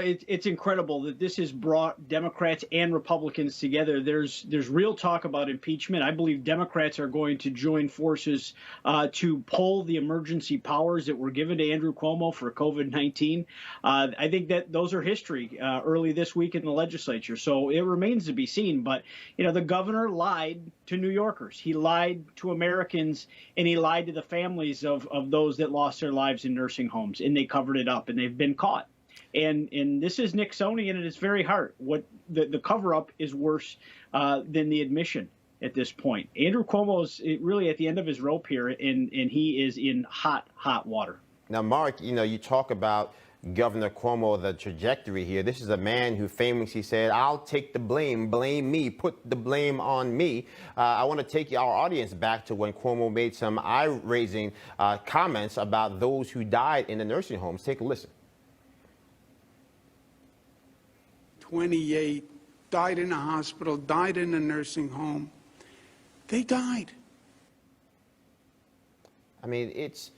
It's incredible that this has brought Democrats and Republicans together. There's real talk about impeachment. I believe Democrats are going to join forces to pull the emergency powers that were given to Andrew Cuomo for COVID-19. I think that those are history early this week in the legislature. So it remains to be seen. But, the governor lied to New Yorkers. He lied to Americans, and he lied to the families of those that lost their lives in nursing homes, and they covered it up, and they've been caught. And this is Nixonian at its very heart. What the cover-up is worse than the admission at this point. Andrew Cuomo is really at the end of his rope here, and he is in hot water. Now, Mark, you talk about Governor Cuomo, the trajectory here. This is a man who famously said, "I'll take the blame me, put the blame on me." I want to take our audience back to when Cuomo made some eye-raising comments about those who died in the nursing homes. Take a listen. 28 died in a hospital, died in a nursing home. They died. I mean, it's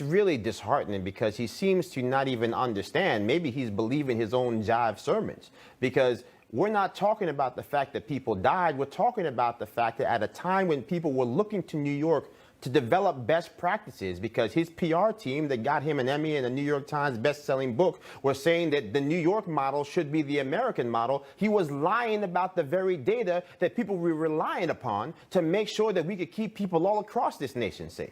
really disheartening because he seems to not even understand. Maybe he's believing his own jive sermons, because we're not talking about the fact that people died. We're talking about the fact that at a time when people were looking to New York to develop best practices, because his PR team that got him an Emmy and a New York Times best-selling book were saying that the New York model should be the American model. He was lying about the very data that people were relying upon to make sure that we could keep people all across this nation safe.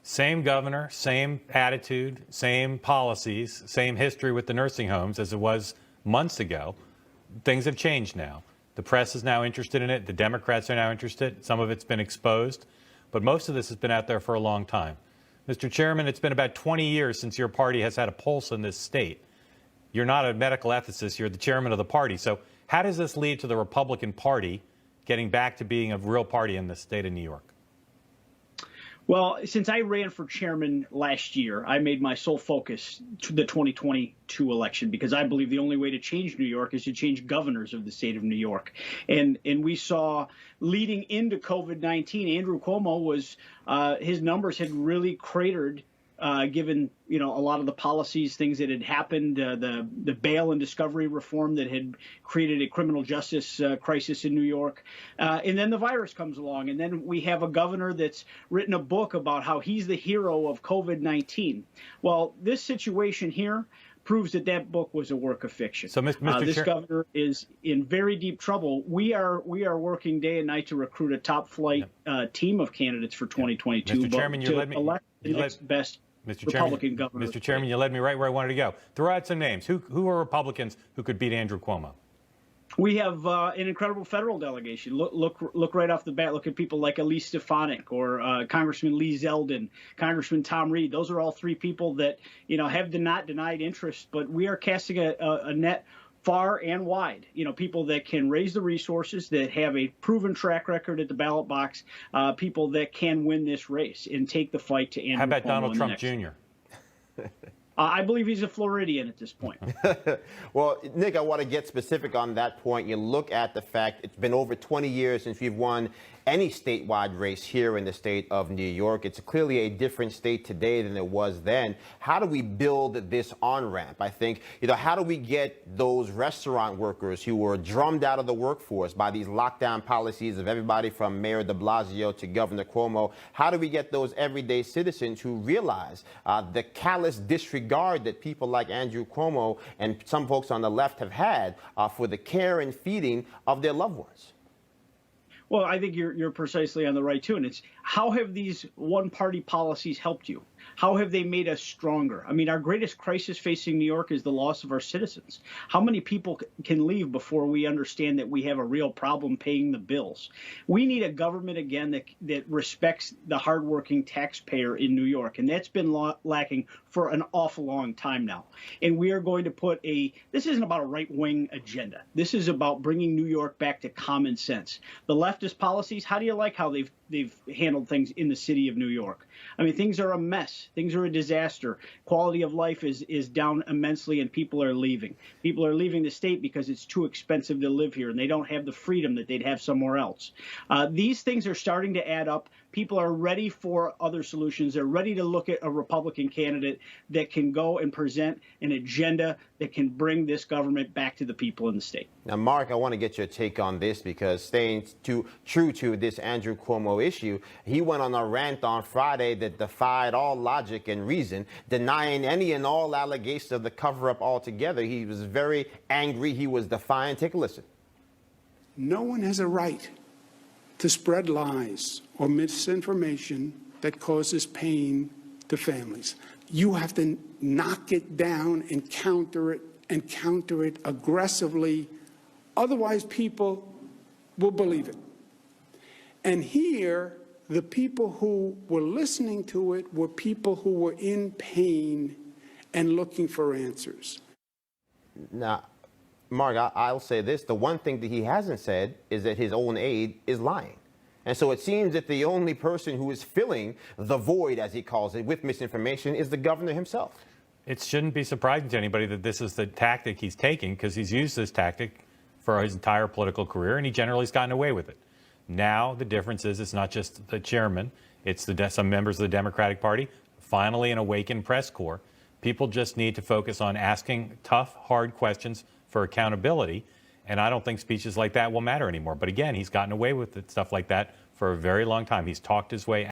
Same governor, same attitude, same policies, same history with the nursing homes as it was months ago. Things have changed now. The press is now interested in it. The Democrats are now interested. Some of it's been exposed. But most of this has been out there for a long time. Mr. Chairman, it's been about 20 years since your party has had a pulse in this state. You're not a medical ethicist. You're the chairman of the party. So how does this lead to the Republican Party getting back to being a real party in the state of New York? Well, since I ran for chairman last year, I made my sole focus to the 2022 election, because I believe the only way to change New York is to change governors of the state of New York. And we saw leading into COVID-19, Andrew Cuomo was his numbers had really cratered, given a lot of the policies, things that had happened, the bail and discovery reform that had created a criminal justice crisis in New York, and then the virus comes along, and then we have a governor that's written a book about how he's the hero of COVID-19. Well, this situation here proves that book was a work of fiction. So, Mr. This governor is in very deep trouble. We are working day and night to recruit a top flight team of candidates for 2022. Mr. Chairman, you led me. Elect the next best Republican governor. Mr. Chairman, you led me right where I wanted to go. Throw out some names. Who are Republicans who could beat Andrew Cuomo? We have an incredible federal delegation. Look right off the bat. Look at people like Elise Stefanik or Congressman Lee Zeldin, Congressman Tom Reed. Those are all three people that have not denied interest, but we are casting a net far and wide. People that can raise the resources, that have a proven track record at the ballot box, people that can win this race and take the fight to Andrew Cuomo. How about Donald Trump Jr.? I believe he's a Floridian at this point. Well, Nick, I want to get specific on that point. You look at the fact it's been over 20 years since we've won any statewide race here in the state of New York. It's clearly a different state today than it was then. How do we build this on-ramp? I think, how do we get those restaurant workers who were drummed out of the workforce by these lockdown policies of everybody from Mayor de Blasio to Governor Cuomo? How do we get those everyday citizens who realize the callous disregard that people like Andrew Cuomo and some folks on the left have had for the care and feeding of their loved ones? Well, I think you're precisely on the right too, and it's how have these one-party policies helped you? How have they made us stronger? I mean, our greatest crisis facing New York is the loss of our citizens. How many people can leave before we understand that we have a real problem paying the bills? We need a government, again, that respects the hardworking taxpayer in New York, and that's been lacking for an awful long time now. And we are going to put this isn't about a right-wing agenda. This is about bringing New York back to common sense. The leftist policies, how do you like how they've handled things in the city of New York? I mean, things are a mess. Things are a disaster. Quality of life is down immensely, and people are leaving. People are leaving the state because it's too expensive to live here, and they don't have the freedom that they'd have somewhere else. These things are starting to add up. people are ready for other solutions. They're ready to look at a Republican candidate that can go and present an agenda that can bring this government back to the people in the state. Now, Mark, I want to get your take on this because staying true to this Andrew Cuomo issue, he went on a rant on Friday that defied all logic and reason, denying any and all allegations of the cover-up altogether. He was very angry. He was defiant. Take a listen. No one has a right to spread lies or misinformation that causes pain to families. You have to knock it down and counter it aggressively. Otherwise, people will believe it. And here, the people who were listening to it were people who were in pain and looking for answers. Now, Mark, I'll say this. The one thing that he hasn't said is that his own aide is lying. And so it seems that the only person who is filling the void, as he calls it, with misinformation is the governor himself. It shouldn't be surprising to anybody that this is the tactic he's taking, because he's used this tactic for his entire political career, and he generally has gotten away with it. Now the difference is it's not just the chairman, it's some members of the Democratic Party, finally an awakened press corps. People just need to focus on asking tough, hard questions for accountability, and I don't think speeches like that will matter anymore. But again, he's gotten away with stuff like that for a very long time. He's talked his way